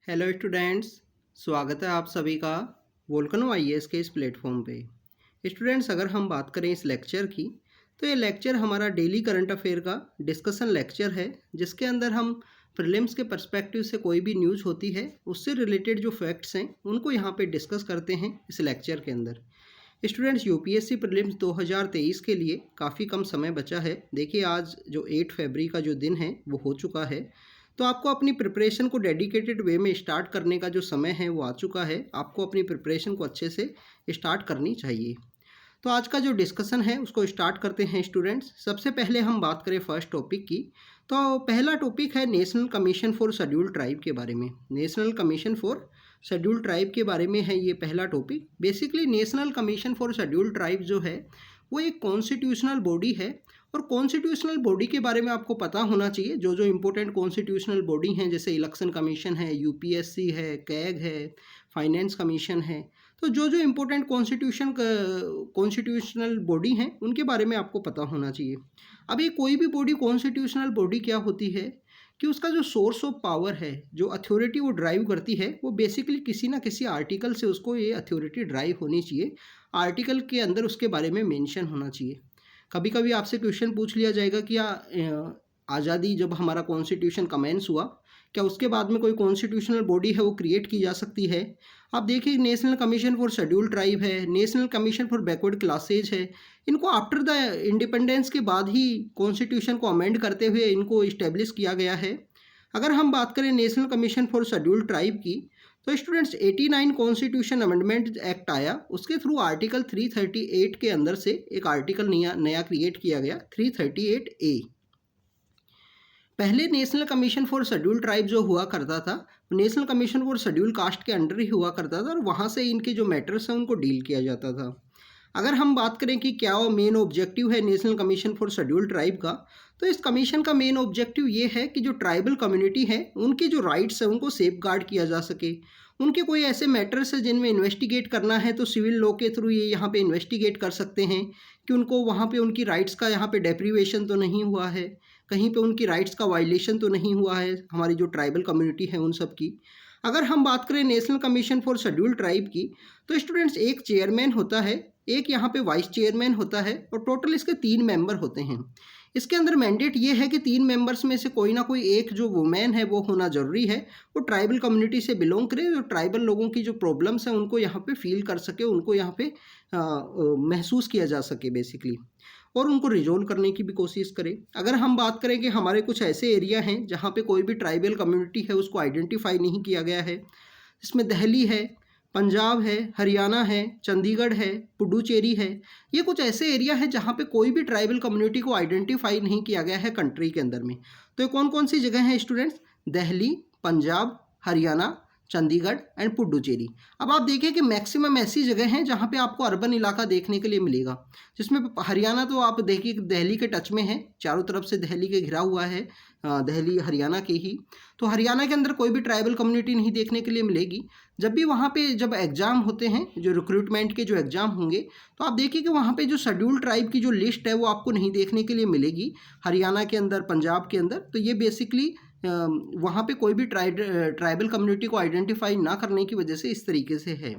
Hello students. स्वागत है आप सभी का वोल्केनो आईएएस के इस प्लेटफॉर्म पे। स्टूडेंट्स, अगर हम बात करें इस लेक्चर की, तो ये लेक्चर हमारा डेली करंट अफेयर का डिस्कशन लेक्चर है, जिसके अंदर हम प्रीलिम्स के पर्सपेक्टिव से कोई भी न्यूज़ होती है उससे रिलेटेड जो फैक्ट्स हैं उनको यहाँ पे डिस्कस करते हैं इस लेक्चर के अंदर। स्टूडेंट्स, यूपीएससी प्रीलिम्स 2023 के लिए काफ़ी कम समय बचा है। देखिए, आज जो 8 फरवरी का जो दिन है वो हो चुका है, तो आपको अपनी प्रिपरेशन को डेडिकेटेड वे में स्टार्ट करने का जो समय है वो आ चुका है। आपको अपनी प्रिपरेशन को अच्छे से स्टार्ट करनी चाहिए। तो आज का जो डिस्कशन है उसको स्टार्ट करते हैं स्टूडेंट्स। सबसे पहले हम बात करें फर्स्ट टॉपिक की, तो पहला टॉपिक है national commission for scheduled tribe के बारे में। National commission for scheduled tribe के बारे में है ये पहला topic. Basically national commission for scheduled tribe जो है वो एक कॉन्स्टिट्यूशनल बॉडी है, और कॉन्स्टिट्यूशनल बॉडी के बारे में आपको पता होना चाहिए। जो जो इम्पोर्टेंट कॉन्स्टिट्यूशनल बॉडी हैं, जैसे इलेक्शन कमीशन है, यूपीएससी है, कैग है, फाइनेंस कमीशन है, तो जो जो इम्पोर्टेंट कॉन्स्टिट्यूशनल बॉडी हैं उनके बारे में आपको पता होना चाहिए। अब ये कोई भी बॉडी, कॉन्स्टिट्यूशनल बॉडी क्या होती है कि उसका जो सोर्स ऑफ पावर है, जो अथॉरिटी वो ड्राइव करती है, वो बेसिकली किसी ना किसी आर्टिकल से उसको ये अथॉरिटी ड्राइव होनी चाहिए। आर्टिकल के अंदर उसके बारे में मेंशन होना चाहिए। कभी कभी आपसे क्वेश्चन पूछ लिया जाएगा कि आज़ादी जब हमारा कॉन्स्टिट्यूशन कमेंस हुआ, क्या उसके बाद में कोई कॉन्स्टिट्यूशनल बॉडी है वो क्रिएट की जा सकती है? आप देखिए, national commission for scheduled tribe है, national commission for backward classes है, इनको आफ्टर द इंडिपेंडेंस के बाद ही कॉन्स्टिट्यूशन को अमेंड करते हुए इनको इस्टेब्लिश किया गया है। अगर हम बात करें national commission for scheduled tribe की, तो स्टूडेंट्स 89 कॉन्स्टिट्यूशन अमेंडमेंट एक्ट आया, उसके थ्रू आर्टिकल 338 के अंदर से एक आर्टिकल नया क्रिएट किया गया, 338A। पहले national commission for scheduled tribe जो हुआ करता था, national commission for scheduled caste के अंडर ही हुआ करता था, और वहाँ से इनके जो मैटर्स हैं उनको डील किया जाता था। अगर हम बात करें कि क्या वो मेन ऑब्जेक्टिव है national commission for scheduled tribe का, तो इस कमीशन का मेन ऑब्जेक्टिव ये है कि जो ट्राइबल कम्युनिटी है उनके जो राइट्स है उनको सेफ गार्ड किया जा सके। उनके कोई ऐसे मैटर्स है जिनमें इन्वेस्टिगेट करना है, तो सिविल लॉ के थ्रू ये यहाँ पे इन्वेस्टिगेट कर सकते हैं कि उनको वहाँ पे उनकी राइट्स का यहाँ पे डेप्रीवेशन तो नहीं हुआ है, कहीं पे उनकी राइट्स का वायलेशन तो नहीं हुआ है हमारी जो ट्राइबल कम्युनिटी है उन सब की। अगर हम बात करें national commission for scheduled tribe की, तो स्टूडेंट्स एक चेयरमैन होता है, एक यहाँ पे वाइस चेयरमैन होता है, और टोटल इसके 3 मेंबर होते हैं। इसके अंदर मैंडेट ये है कि 3 मेंबर्स में से कोई ना कोई एक जो वुमेन है वो होना ज़रूरी है, वो ट्राइबल कम्युनिटी से बिलोंग करे, जो ट्राइबल लोगों की जो प्रॉब्लम्स हैं उनको यहाँ पे फील कर सके, उनको यहाँ पे महसूस किया जा सके बेसिकली, और उनको रिजोल्व करने की भी कोशिश करे। अगर हम बात करें कि हमारे कुछ ऐसे एरिया हैं जहाँ पे कोई भी ट्राइबल कम्युनिटी है उसको आइडेंटिफाई नहीं किया गया है, इसमें दिल्ली है, पंजाब है, हरियाणा है, चंडीगढ़ है, पुडुचेरी है, ये कुछ ऐसे एरिया है जहाँ पे कोई भी ट्राइबल कम्युनिटी को आइडेंटिफाई नहीं किया गया है कंट्री के अंदर में। तो ये कौन कौन सी जगह हैं स्टूडेंट्स? दिल्ली, पंजाब, हरियाणा, चंडीगढ़ एंड पुडुचेरी। अब आप देखिए कि मैक्सिमम ऐसी जगह हैं जहाँ पे आपको अर्बन इलाका देखने के लिए मिलेगा, जिसमें हरियाणा तो आप देखिए दिल्ली के टच में है, चारों तरफ से दिल्ली के घिरा हुआ है, दिल्ली हरियाणा के ही। तो हरियाणा के अंदर कोई भी ट्राइबल कम्युनिटी नहीं देखने के लिए मिलेगी। जब भी वहाँ पे जब एग्ज़ाम होते हैं, जो रिक्रूटमेंट के जो एग्ज़ाम होंगे, तो आप देखिए कि वहाँ पे जो शेड्यूल्ड ट्राइब की जो लिस्ट है वो आपको नहीं देखने के लिए मिलेगी हरियाणा के अंदर, पंजाब के अंदर। तो ये बेसिकली वहाँ पे कोई भी ट्राइबल कम्युनिटी को आइडेंटिफाई ना करने की वजह से इस तरीके से है।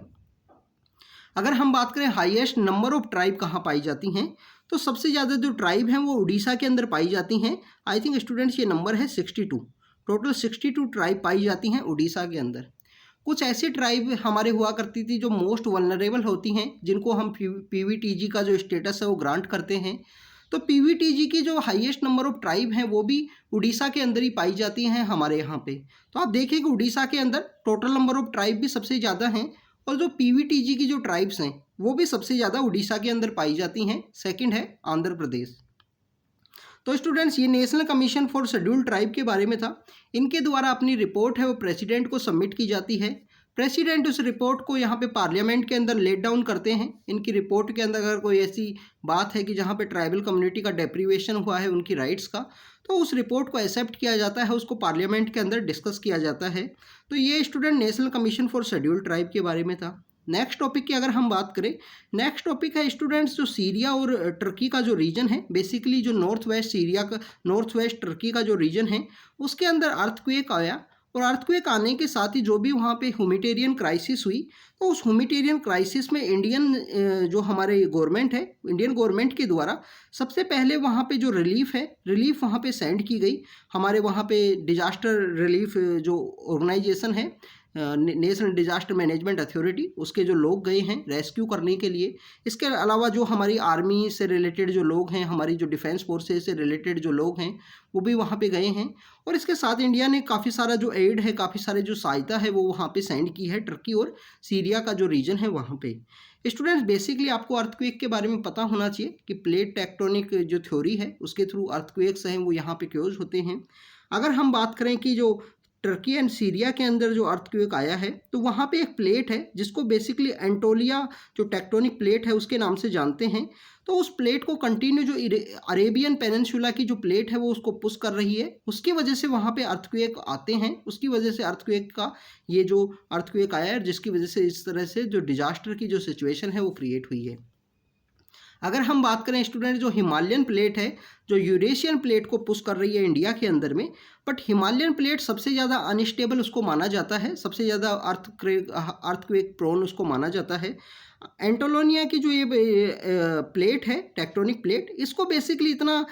अगर हम बात करें हाईएस्ट नंबर ऑफ ट्राइब कहाँ पाई जाती हैं, तो सबसे ज़्यादा जो ट्राइब हैं वो उड़ीसा के अंदर पाई जाती हैं। आई थिंक स्टूडेंट्स ये नंबर है 62, टोटल 62 ट्राइब पाई जाती हैं उड़ीसा के अंदर। कुछ ऐसी ट्राइब हमारे हुआ करती थी जो मोस्ट वल्नरेबल होती हैं, जिनको हम पीवीटीजी का जो स्टेटस है वो ग्रांट करते हैं। तो पीवीटीजी की जो हाईएस्ट नंबर ऑफ ट्राइब हैं वो भी उड़ीसा के अंदर ही पाई जाती हैं हमारे यहाँ पे। तो आप देखिए कि उड़ीसा के अंदर टोटल नंबर ऑफ ट्राइब भी सबसे ज़्यादा हैं, और जो पीवीटीजी की जो ट्राइब्स हैं वो भी सबसे ज़्यादा उड़ीसा के अंदर पाई जाती हैं। सेकंड है आंध्र प्रदेश। तो स्टूडेंट्स, ये national commission for scheduled tribe के बारे में था। इनके द्वारा अपनी रिपोर्ट है वो प्रेसिडेंट को सबमिट की जाती है। प्रेसिडेंट उस रिपोर्ट को यहाँ पे पार्लियामेंट के अंदर लेट डाउन करते हैं। इनकी रिपोर्ट के अंदर अगर कोई ऐसी बात है कि जहाँ पे ट्राइबल कम्युनिटी का डेप्रीवेशन हुआ है उनकी राइट्स का, तो उस रिपोर्ट को एक्सेप्ट किया जाता है, उसको पार्लियामेंट के अंदर डिस्कस किया जाता है। तो ये student national commission for scheduled tribe के बारे में था। नेक्स्ट टॉपिक की अगर हम बात करें, नेक्स्ट टॉपिक है स्टूडेंट्स जो सीरिया और टर्की का जो रीजन है, बेसिकली जो नॉर्थ वेस्ट सीरिया का, नॉर्थ वेस्ट टर्की का जो रीजन है उसके अंदर अर्थक्वेक आया, और अर्थक्वेक आने के साथ ही जो भी वहाँ पे ह्यूमैनिटेरियन क्राइसिस हुई, तो उस ह्यूमैनिटेरियन क्राइसिस में जो हमारे गवर्नमेंट है, इंडियन गवर्नमेंट के द्वारा सबसे पहले वहाँ पे जो रिलीफ वहाँ पे सेंड की गई। हमारे वहाँ पे डिजास्टर रिलीफ जो ऑर्गेनाइजेशन है, नेशनल डिजास्टर मैनेजमेंट अथॉरिटी, उसके जो लोग गए हैं रेस्क्यू करने के लिए। इसके अलावा जो हमारी आर्मी से रिलेटेड जो लोग हैं, हमारी जो डिफेंस फोर्सेस से रिलेटेड जो लोग हैं, वो भी वहाँ पे गए हैं। और इसके साथ इंडिया ने काफ़ी सारा जो एड है, काफ़ी सारे जो सहायता है वो वहाँ पे सेंड की है, टर्की और सीरिया का जो रीजन है वहाँ पे। स्टूडेंट्स, बेसिकली आपको अर्थक्वेक के बारे में पता होना चाहिए कि प्लेट टेक्टोनिक जो थ्योरी है उसके थ्रू अर्थक्वेक्स हैं वो यहाँ पे क्योज होते हैं। अगर हम बात करें कि जो टर्की एंड सीरिया के अंदर जो अर्थक्वेक आया है, तो वहाँ पे एक प्लेट है जिसको बेसिकली एंटोलिया जो टेक्टोनिक प्लेट है उसके नाम से जानते हैं। तो उस प्लेट को कंटिन्यू जो अरेबियन पेनिनसुला की जो प्लेट है वो उसको पुश कर रही है, उसकी वजह से वहाँ पे अर्थक्वेक आते हैं। उसकी वजह से अर्थक्वेक का ये जो अर्थक्वेक आया है, जिसकी वजह से इस तरह से जो डिजास्टर की जो सिचुएशन है वो क्रिएट हुई है। अगर हम बात करें स्टूडेंट, जो हिमालयन प्लेट है जो यूरेशियन प्लेट को पुश कर रही है इंडिया के अंदर में, बट हिमालयन प्लेट सबसे ज़्यादा अनस्टेबल उसको माना जाता है, सबसे ज़्यादा अर्थक्वेक प्रोन उसको माना जाता है। एंटोलोनिया की जो ये प्लेट है, टेक्टोनिक प्लेट, इसको बेसिकली इतना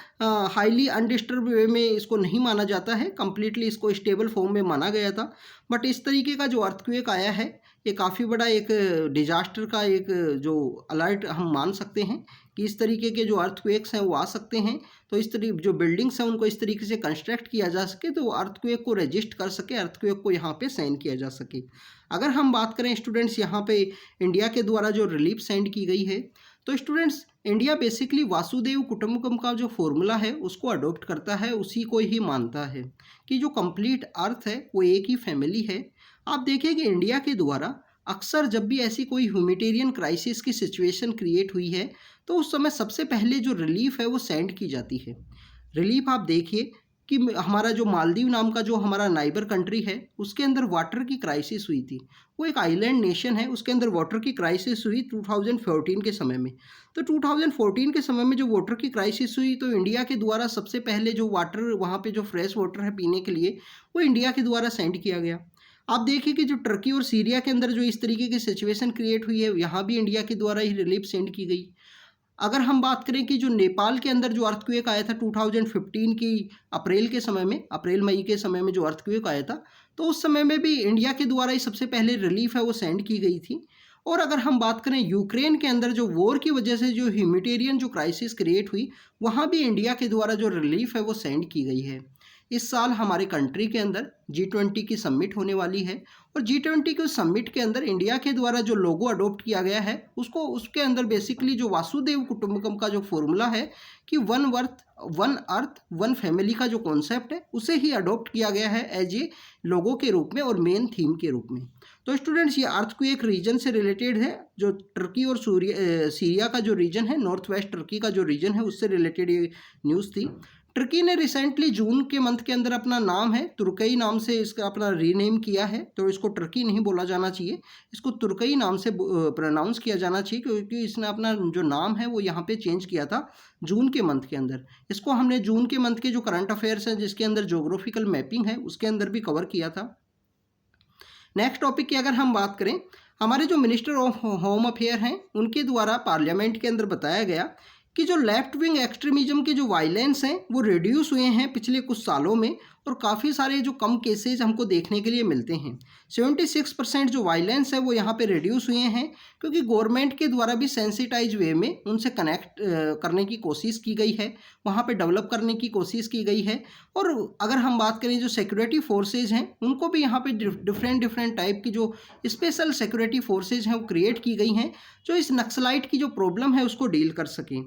हाईली अनडिस्टर्ब वे में इसको नहीं माना जाता है, कंप्लीटली इसको स्टेबल फॉर्म में माना गया था। बट इस तरीके का जो अर्थक्वेक आया है, ये काफ़ी बड़ा एक डिजास्टर का एक जो अलर्ट हम मान सकते हैं कि इस तरीके के जो अर्थक्वेक्स हैं वो आ सकते हैं। तो इस तरीके जो बिल्डिंग्स हैं उनको इस तरीके से कंस्ट्रक्ट किया जा सके तो अर्थक्वेक को रजिस्ट कर सके, अर्थक्वेक को यहाँ पे सेंड किया जा सके। अगर हम बात करें स्टूडेंट्स, यहाँ पे इंडिया के द्वारा जो रिलीफ सेंड की गई है, तो स्टूडेंट्स इंडिया बेसिकली वासुदेव कुटुंबकम का जो फॉर्मूला है उसको अडोप्ट करता है, उसी को ही मानता है कि जो कंप्लीट अर्थ है वो एक ही फैमिली है। आप देखिए कि इंडिया के द्वारा अक्सर जब भी ऐसी कोई ह्यूमैनिटेरियन क्राइसिस की सिचुएशन क्रिएट हुई है, तो उस समय सबसे पहले जो रिलीफ है वो सेंड की जाती है। रिलीफ आप देखिए कि हमारा जो मालदीव नाम का जो हमारा नाइबर कंट्री है, उसके अंदर वाटर की क्राइसिस हुई थी। वो एक आइलैंड नेशन है, उसके अंदर वाटर की क्राइसिस हुई 2014 के समय में। तो 2014 के समय में जो वाटर की क्राइसिस हुई, तो इंडिया के द्वारा सबसे पहले जो वाटर वहाँ पे जो फ्रेश वाटर है पीने के लिए, वो इंडिया के द्वारा सेंड किया गया। आप देखिए कि जो टर्की और सीरिया के अंदर जो इस तरीके की सिचुएशन क्रिएट हुई है, यहाँ भी इंडिया के द्वारा ही रिलीफ सेंड की गई। अगर हम बात करें कि जो नेपाल के अंदर जो अर्थक्वेक आया था 2015 की अप्रैल के समय में, अप्रैल मई के समय में जो अर्थक्वेक आया था, तो उस समय में भी इंडिया के द्वारा ही सबसे पहले रिलीफ है वो सेंड की गई थी। और अगर हम बात करें यूक्रेन के अंदर जो वॉर की वजह से जो ह्यूमैनिटेरियन जो क्राइसिस क्रिएट हुई, वहाँ भी इंडिया के द्वारा जो रिलीफ है वो सेंड की गई है। इस साल हमारे कंट्री के अंदर G20 की समिट होने वाली है, और G20 के समिट के अंदर इंडिया के द्वारा जो लोगो अडोप्ट किया गया है उसके अंदर बेसिकली जो वासुदेव कुटुंबकम का जो फॉर्मूला है कि वन अर्थ वन फैमिली का जो कॉन्सेप्ट है उसे ही अडोप्ट किया गया है एज ए लोगो के रूप में और मेन थीम के रूप में। तो स्टूडेंट्स, ये अर्थक्वेक रीजन से रिलेटेड है, जो टर्की और सीरिया का जो रीजन है, नॉर्थ वेस्ट टर्की का जो रीजन है, उससे रिलेटेड ये न्यूज़ थी। टर्की ने रिसेंटली जून के मंथ के अंदर अपना नाम है तुर्कई नाम से इसका अपना रीनेम किया है, तो इसको टर्की नहीं बोला जाना चाहिए, इसको तुर्कई नाम से प्रोनाउंस किया जाना चाहिए, क्योंकि इसने अपना जो नाम है वो यहाँ पे चेंज किया था जून के मंथ के अंदर। इसको हमने जून के मंथ के जो करंट अफेयर्स हैं जिसके अंदर जोग्राफिकल मैपिंग है उसके अंदर भी कवर किया था। नेक्स्ट टॉपिक की अगर हम बात करें, हमारे जो मिनिस्टर ऑफ होम अफेयर हैं उनके द्वारा पार्लियामेंट के अंदर बताया गया कि जो लेफ्ट विंग एक्सट्रीमिज्म के जो वायलेंस हैं वो रिड्यूस हुए हैं पिछले कुछ सालों में, और काफ़ी सारे जो कम केसेज हमको देखने के लिए मिलते हैं। 76% जो वायलेंस है वो यहाँ पे रिड्यूस हुए हैं, क्योंकि गवर्नमेंट के द्वारा भी सेंसिटाइज वे में उनसे कनेक्ट करने की कोशिश की गई है, वहाँ पे डेवलप करने की कोशिश की गई है। और अगर हम बात करें जो सिक्योरिटी फोर्सेज हैं उनको भी यहाँ पे डिफरेंट टाइप की जो स्पेशल सिक्योरिटी फोर्सेज हैं वो क्रिएट की गई हैं, जो इस नक्सलाइट की जो प्रॉब्लम है उसको डील कर सकें।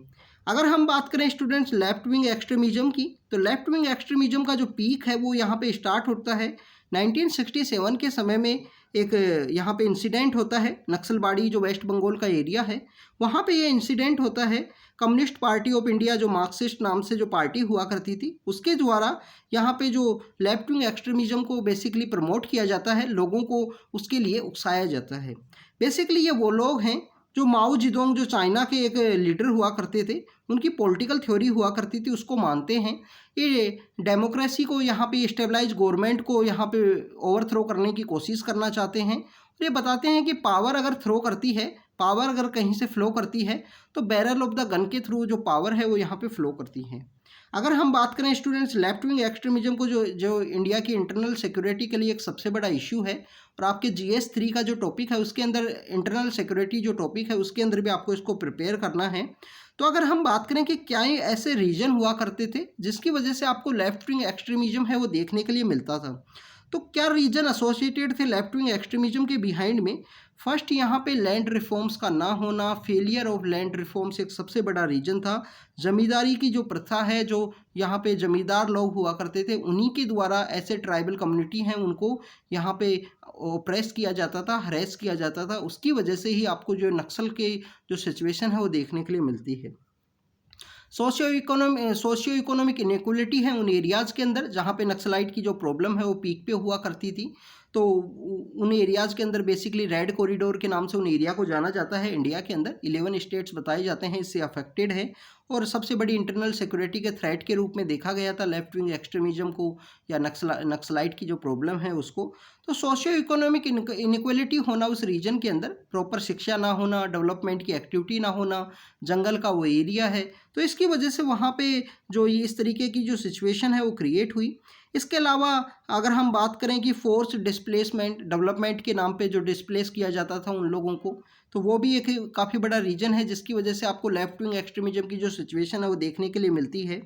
अगर हम बात करें स्टूडेंट्स लेफ्ट विंग एक्सट्रीमिज्म की, तो लेफ्ट विंग एक्सट्रीमिज्म का जो पीक है वो यहाँ पे स्टार्ट होता है 1967 के समय में। एक यहाँ पे इंसिडेंट होता है नक्सलबाड़ी जो वेस्ट बंगाल का एरिया है, वहाँ पे ये इंसिडेंट होता है। कम्युनिस्ट पार्टी ऑफ इंडिया जो मार्क्सिस्ट नाम से जो पार्टी हुआ करती थी उसके द्वारा यहाँ पे जो लेफ्ट विंग एक्सट्रीमिज्म को बेसिकली प्रमोट किया जाता है, लोगों को उसके लिए उकसाया जाता है। बेसिकली ये वो लोग हैं जो माओ जेडोंग जो चाइना के एक लीडर हुआ करते थे, उनकी पॉलिटिकल थ्योरी हुआ करती थी, उसको मानते हैं। ये डेमोक्रेसी को यहाँ पे स्टेबलाइज गवर्नमेंट को यहाँ पे ओवरथ्रो करने की कोशिश करना चाहते हैं। और ये बताते हैं कि पावर अगर थ्रो करती है, पावर अगर कहीं से फ्लो करती है तो बैरल ऑफ द गन के थ्रू जो पावर है वो यहाँ पे फ्लो करती है। अगर हम बात करें स्टूडेंट्स लेफ्ट विंग एक्सट्रीमिज्म को, जो इंडिया की इंटरनल सिक्योरिटी के लिए एक सबसे बड़ा इशू है, और आपके GS 3 का जो टॉपिक है उसके अंदर इंटरनल सिक्योरिटी जो टॉपिक है उसके अंदर भी आपको इसको प्रिपेयर करना है। तो अगर हम बात करें कि क्या ये ऐसे रीजन हुआ करते थे जिसकी वजह से आपको लेफ्ट विंग एक्सट्रीमिज्म है वो देखने के लिए मिलता था, तो क्या रीजन एसोसिएटेड थे लेफ्ट विंग एक्सट्रीमिज्म के बिहाइंड में? फर्स्ट यहाँ पे लैंड रिफॉर्म्स का ना होना, फेलियर ऑफ लैंड रिफॉर्म्स एक सबसे बड़ा रीजन था। जमींदारी की जो प्रथा है, जो यहाँ पे जमींदार लोग हुआ करते थे, उन्हीं के द्वारा ऐसे ट्राइबल कम्युनिटी हैं उनको यहाँ पे ओप्रेस किया जाता था, हरेस किया जाता था। उसकी वजह से ही आपको जो नक्सल के जो सिचुएशन है वो देखने के लिए मिलती है। सोशियो इकोनॉमिक इनइक्वलिटी है उन एरियाज़ के अंदर जहाँ पे नक्सलाइट की जो प्रॉब्लम है वो पीक पे हुआ करती थी। तो उन एरियाज़ के अंदर बेसिकली रेड कॉरिडोर के नाम से उन एरिया को जाना जाता है। इंडिया के अंदर 11 स्टेट्स बताए जाते हैं इससे अफेक्टेड है, और सबसे बड़ी इंटरनल सिक्योरिटी के थ्रेट के रूप में देखा गया था लेफ्ट विंग एक्सट्रीमिज्म को, या नक्सलाइट की जो प्रॉब्लम है उसको। तो सोशियो इकोनॉमिक इनइक्वलिटी होना उस रीजन के अंदर, प्रॉपर शिक्षा ना होना, डेवलपमेंट की एक्टिविटी ना होना, जंगल का वो एरिया है, तो इसकी वजह से वहाँ पे जो ये इस तरीके की जो सिचुएशन है वो क्रिएट हुई। इसके अलावा अगर हम बात करें कि फोर्स डिस्प्लेसमेंट, डेवलपमेंट के नाम पे जो डिस्प्लेस किया जाता था उन लोगों को, तो वो भी एक काफ़ी बड़ा रीजन है जिसकी वजह से आपको लेफ्ट विंग एक्सट्रीमिज्म की जो सिचुएशन है वो देखने के लिए मिलती है।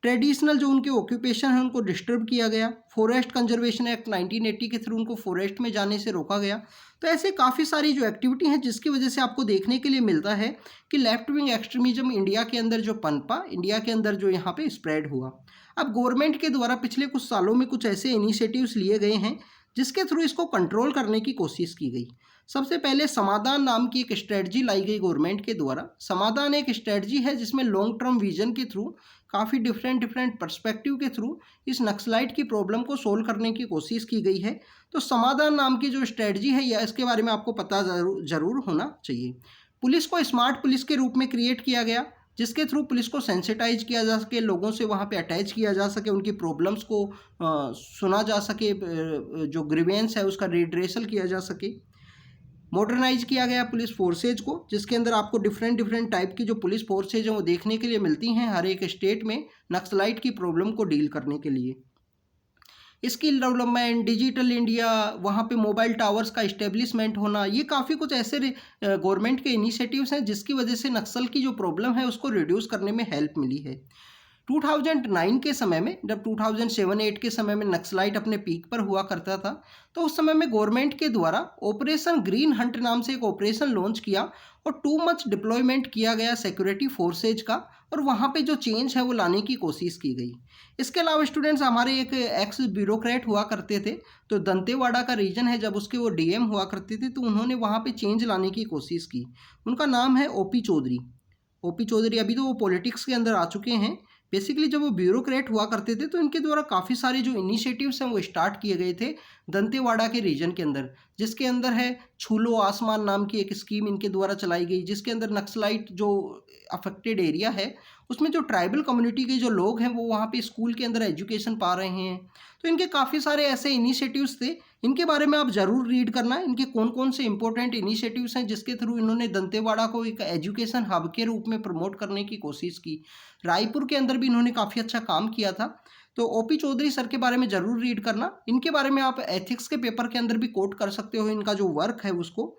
ट्रेडिशनल जो उनके ऑक्यूपेशन है उनको डिस्टर्ब किया गया। फॉरेस्ट कंजर्वेशन एक्ट 1980 के थ्रू उनको फॉरेस्ट में जाने से रोका गया। तो ऐसे काफ़ी सारी जो एक्टिविटी हैं जिसकी वजह से आपको देखने के लिए मिलता है कि लेफ्ट विंग एक्सट्रीमिज्म इंडिया के अंदर जो पनपा, इंडिया के अंदर जो यहाँ पे स्प्रेड हुआ। अब गवर्नमेंट के द्वारा पिछले कुछ सालों में कुछ ऐसे इनिशिएटिव्स लिए गए हैं जिसके थ्रू इसको कंट्रोल करने की कोशिश की गई। सबसे पहले समाधान नाम की एक स्ट्रेटजी लाई गई गवर्नमेंट के द्वारा। समाधान एक स्ट्रेटजी है जिसमें लॉन्ग टर्म विजन के थ्रू, काफ़ी डिफरेंट पर्सपेक्टिव के थ्रू इस नक्सलाइट की प्रॉब्लम को सोल्व करने की कोशिश की गई है। तो समाधान नाम की जो स्ट्रेटजी है या इसके बारे में आपको पता जरूर होना चाहिए। पुलिस को स्मार्ट पुलिस के रूप में क्रिएट किया गया, जिसके थ्रू पुलिस को सेंसिटाइज किया जा सके, लोगों से वहाँ पे अटैच किया जा सके, उनकी प्रॉब्लम्स को सुना जा सके, जो ग्रीवेंस है उसका रिड्रेसल किया जा सके। मॉडर्नाइज किया गया पुलिस फोर्सेज को, जिसके अंदर आपको डिफरेंट टाइप की जो पुलिस फोर्सेज हैं वो देखने के लिए मिलती हैं हर एक स्टेट में नक्सलाइट की प्रॉब्लम को डील करने के लिए। स्किल डेवलपमेंट, डिजिटल इंडिया, वहाँ पे मोबाइल टावर्स का इस्टेब्लिशमेंट होना, ये काफ़ी कुछ ऐसे गवर्नमेंट के इनिशिएटिव्स हैं जिसकी वजह से नक्सल की जो प्रॉब्लम है उसको रिड्यूस करने में हेल्प मिली है। 2009 के समय में, जब 2007-8 के समय में नक्सलाइट अपने पीक पर हुआ करता था, तो उस समय में गवर्नमेंट के द्वारा ऑपरेशन ग्रीन हंट नाम से एक ऑपरेशन लॉन्च किया और टू मच डिप्लॉयमेंट किया गया सिक्योरिटी फोर्सेज का, और वहाँ पे जो चेंज है वो लाने की कोशिश की गई। इसके अलावा स्टूडेंट्स, हमारे एक एक्स ब्यूरोक्रेट हुआ करते थे, तो दंतेवाड़ा का रीजन है, जब उसके वो DM हुआ करते थे तो उन्होंने वहाँ पे चेंज लाने की कोशिश की। उनका नाम है OP चौधरी। OP चौधरी अभी तो वो पॉलिटिक्स के अंदर आ चुके हैं। बेसिकली जब वो ब्यूरोक्रेट हुआ करते थे तो इनके द्वारा काफ़ी सारे जो इनिशिएटिव्स हैं वो स्टार्ट किए गए थे दंतेवाड़ा के रीजन के अंदर, जिसके अंदर है छूलो आसमान नाम की एक स्कीम इनके द्वारा चलाई गई, जिसके अंदर नक्सलाइट जो अफेक्टेड एरिया है उसमें जो ट्राइबल कम्युनिटी के जो लोग हैं वो वहाँ पे स्कूल के अंदर एजुकेशन पा रहे हैं। तो इनके काफ़ी सारे ऐसे इनिशिएटिव्स थे, इनके बारे में आप ज़रूर रीड करना, इनके कौन कौन से इंपॉर्टेंट इनिशिएटिव्स हैं जिसके थ्रू इन्होंने दंतेवाड़ा को एक एजुकेशन हब के रूप में प्रमोट करने की कोशिश की। रायपुर के अंदर भी इन्होंने काफ़ी अच्छा काम किया था। तो OP चौधरी सर के बारे में ज़रूर रीड करना, इनके बारे में आप एथिक्स के पेपर के अंदर भी कोट कर सकते हो इनका जो वर्क है उसको।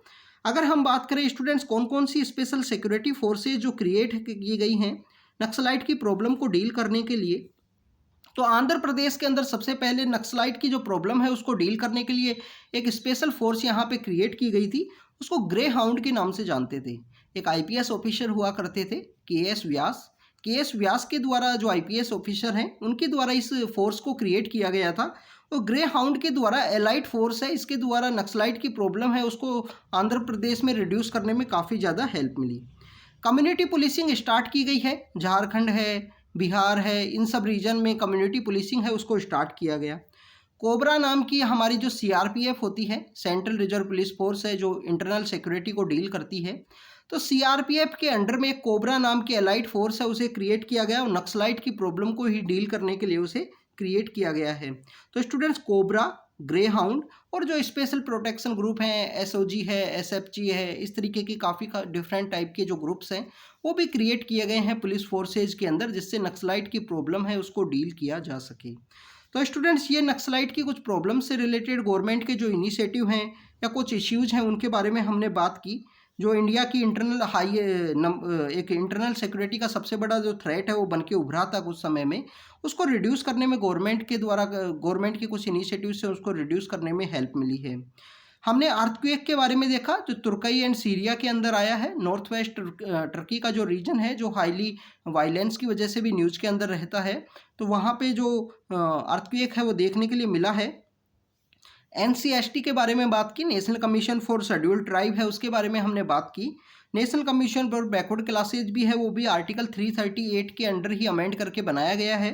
अगर हम बात करें स्टूडेंट्स कौन कौन सी स्पेशल सिक्योरिटी फोर्सेज जो क्रिएट की गई हैं नक्सलाइट की प्रॉब्लम को डील करने के लिए, तो आंध्र प्रदेश के अंदर सबसे पहले नक्सलाइट की जो प्रॉब्लम है उसको डील करने के लिए एक स्पेशल फोर्स यहाँ पे क्रिएट की गई थी, उसको ग्रे हाउंड के नाम से जानते थे। एक IPS ऑफिसर हुआ करते थे KS व्यास। KS व्यास के द्वारा जो IPS ऑफिसर हैं उनके द्वारा इस फोर्स को क्रिएट किया गया था, और ग्रे हाउंड के द्वारा एलाइट फोर्स है, इसके द्वारा नक्सलाइट की प्रॉब्लम है उसको आंध्र प्रदेश में रिड्यूस करने में काफ़ी ज़्यादा हेल्प मिली। कम्युनिटी पुलिसिंग स्टार्ट की गई है, झारखंड है, बिहार है, इन सब रीजन में कम्युनिटी पुलिसिंग है उसको स्टार्ट किया गया। कोबरा नाम की हमारी जो CRPF होती है, सेंट्रल रिजर्व पुलिस फोर्स है, जो इंटरनल सिक्योरिटी को डील करती है, तो सीआरपीएफ के अंडर में एक कोबरा नाम की एलाइड फोर्स है, उसे क्रिएट किया गया और नक्सलाइट की प्रॉब्लम को ही डील करने के लिए उसे क्रिएट किया गया है। तो स्टूडेंट्स कोबरा, ग्रे हाउंड और जो स्पेशल प्रोटेक्शन ग्रुप हैं, एसओजी है, एसएफजी है, इस तरीके की काफ़ी डिफरेंट टाइप के जो ग्रुप्स हैं वो भी क्रिएट किए गए हैं पुलिस फोर्सेज के अंदर, जिससे नक्सलाइट की प्रॉब्लम है उसको डील किया जा सके। तो स्टूडेंट्स ये नक्सलाइट की कुछ प्रॉब्लम से रिलेटेड गवर्नमेंट के जो इनिशिएटिव हैं या कुछ इश्यूज़ हैं उनके बारे में हमने बात की। जो इंडिया की एक इंटरनल सिक्योरिटी का सबसे बड़ा जो थ्रेट है वो बन के उभरा था कुछ समय में, उसको रिड्यूस करने में गवर्नमेंट के कुछ इनिशिएटिव से उसको रिड्यूस करने में हेल्प मिली है। हमने अर्थक्वेक के बारे में देखा जो तुर्की एंड सीरिया के अंदर आया है। नॉर्थ वेस्ट टर्की का जो रीजन है जो हाईली वायलेंस की वजह से भी न्यूज़ के अंदर रहता है, तो वहाँ पे जो अर्थक्वेक है वो देखने के लिए मिला है। एनसीएसटी के बारे में बात की, national commission for scheduled tribe है उसके बारे में हमने बात की। National commission for backward classes भी है, वो भी आर्टिकल 338 के अंडर ही अमेंड करके बनाया गया है।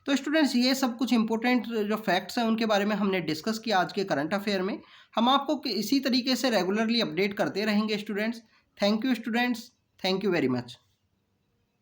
तो स्टूडेंट्स ये सब कुछ इंपॉर्टेंट जो फैक्ट्स हैं उनके बारे में हमने डिस्कस किया आज के करंट अफेयर में। हम आपको इसी तरीके से रेगुलरली अपडेट करते रहेंगे students. Thank you students, thank you very much.